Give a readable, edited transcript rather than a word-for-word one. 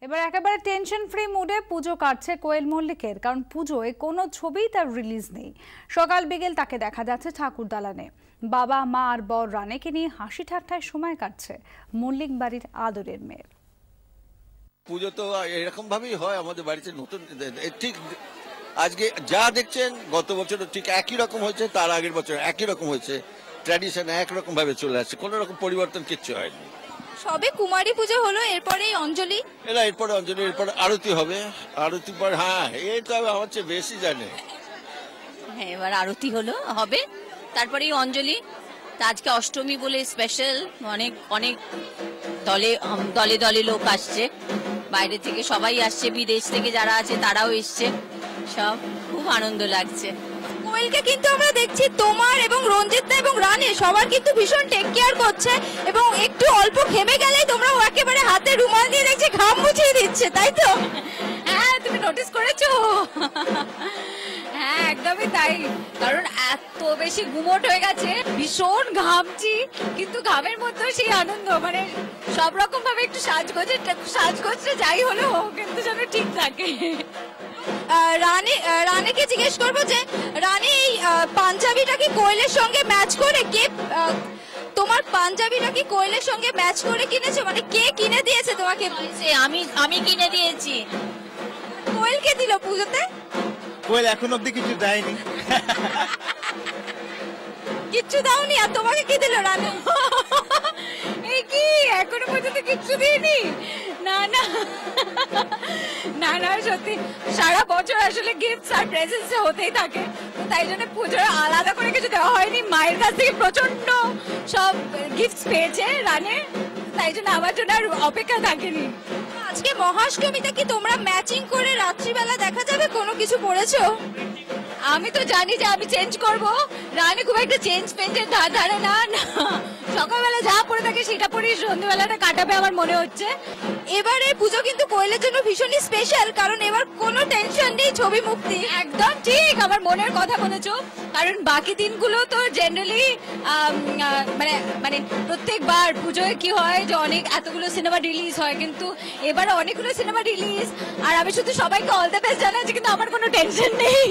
এবার একেবারে tension free মুডে পুজো কাটছে কোয়েল মল্লিকের, কারণ পুজোয় কোনো ছবিই তার রিলিজ নেই। সকাল বিকেল তাকে দেখা যাচ্ছে ঠাকুর দালানে। বাবা মা আর বর রানেকে নিয়ে হাসি ঠাট্টায় সময় কাটছে মল্লিক বাড়ির আদরের মেয়ের। পুজো তো এরকম ভাবেই হয় আমাদের বাড়িতে, নতুন ঠিক আজকে যা দেখছেন গত বছর ঠিক একই রকম হয়েছে, তার আগের বছর একই রকম হয়েছে। ট্র্যাডিশন একরকম ভাবে চলে আসছে, কোন রকম পরিবর্তন কিচ্ছু হয়নি। সবে কুমারী পুজো হলো, এরপরেই অঞ্জলি। এরপরে অঞ্জলি, এরপর আরতি হবে। আরতি পর এই তো আমার চেয়ে বেশি জানে। হ্যাঁ, এবার আরতি হবে, তারপরেই অঞ্জলি। আজকে অষ্টমী বলে স্পেশাল অনেক অনেক দলে দলে দলে লোক আসছে, বাইরে থেকে সবাই আসছে, বিদেশ থেকে যারা আছে তারাও এসছে, সব খুব আনন্দ লাগছে। কোয়েলকে কিন্তু আমরা দেখছি তোমার এবং রঞ্জিত এবং রানে সবার কিন্তু ভীষণ টেক কেয়ার করছে, এবং একটু অল্প ঘেমে গেলেই তোমরা একেবারে হাতে রুমাল দিয়ে দেখছি ঘাম মুছিয়ে দিচ্ছে, তাই তো? হ্যাঁ, তুমি নোটিস করেছো? হ্যাঁ, একদমই তাই। কারণ এত বেশি গুমোট হয়ে গেছে, ভীষণ ঘামছি, কিন্তু ঘামের মধ্যেও সেই আনন্দ, মানে সব রকম ভাবে একটু সাজগোজটা যাই হলেও কিন্তু যেন ঠিক থাকে। রানীকে জিজ্ঞেস করবো যে রানী, এই পাঞ্জাবিটা কি কোয়েলের সঙ্গে ম্যাচ করে তোমার পাঞ্জাবিটা কি কোয়েলের সঙ্গে ম্যাচ করে কিনেছো? মানে কে কিনে দিয়েছে তোমাকে? আমি কিনে দিয়েছি। কোয়েলকে দিল পুজোতে? কোয়েল এখন অব্দি কিছু দেয়নি। কিচ্ছু দাওনি? আর তোমাকে কি দিল রানী? এই কি এখনো পর্যন্ত কিচ্ছু দিইনি? না না না না, সত্যি সারা বছর আসলে গিফটস আর প্রেজেন্টস হতেই থাকে, তাই জন্য পুজোর আলাদা করে কিছু দেওয়া হয়নি। মায়ের কাছ থেকে প্রচন্ড সব গিফটস পেয়েছে রানে, তাই জন্য আমার জন্য আর অপেক্ষা থাকেনি। আজকে মহাষ্টমীতে কি তোমরা ম্যাচিং করে রাত্রিবেলা দেখা যাবে কোনো কিছু পরেছো? আমি তো জানি যে আমি চেঞ্জ করব, রানী খুব একটা চেঞ্জ পেঞ্চের ধারে না, সকালবেলা যা পরে থাকে সেটা পরেই সন্ধ্যেবেলাটা কাটাবে আমার মনে হচ্ছে। এবারে পুজো কিন্তু কোয়েলের জন্য ভীষণই স্পেশাল, কারণ এবার কোনো টেনশন নেই, ছবি মুক্তি। একদম ঠিক, আমার মনের কথা বলেছো। কারণ বাকি দিনগুলো তো জেনারেলি মানে মানে প্রত্যেকবার পুজোয় কি হয় যে এতগুলো সিনেমা রিলিজ হয়, কিন্তু এবারে অনেকগুলো সিনেমা রিলিজ, আর আমি শুধু সবাইকে অল দ্য বেস্ট জানাচ্ছি, কিন্তু আমার কোনো টেনশন নেই।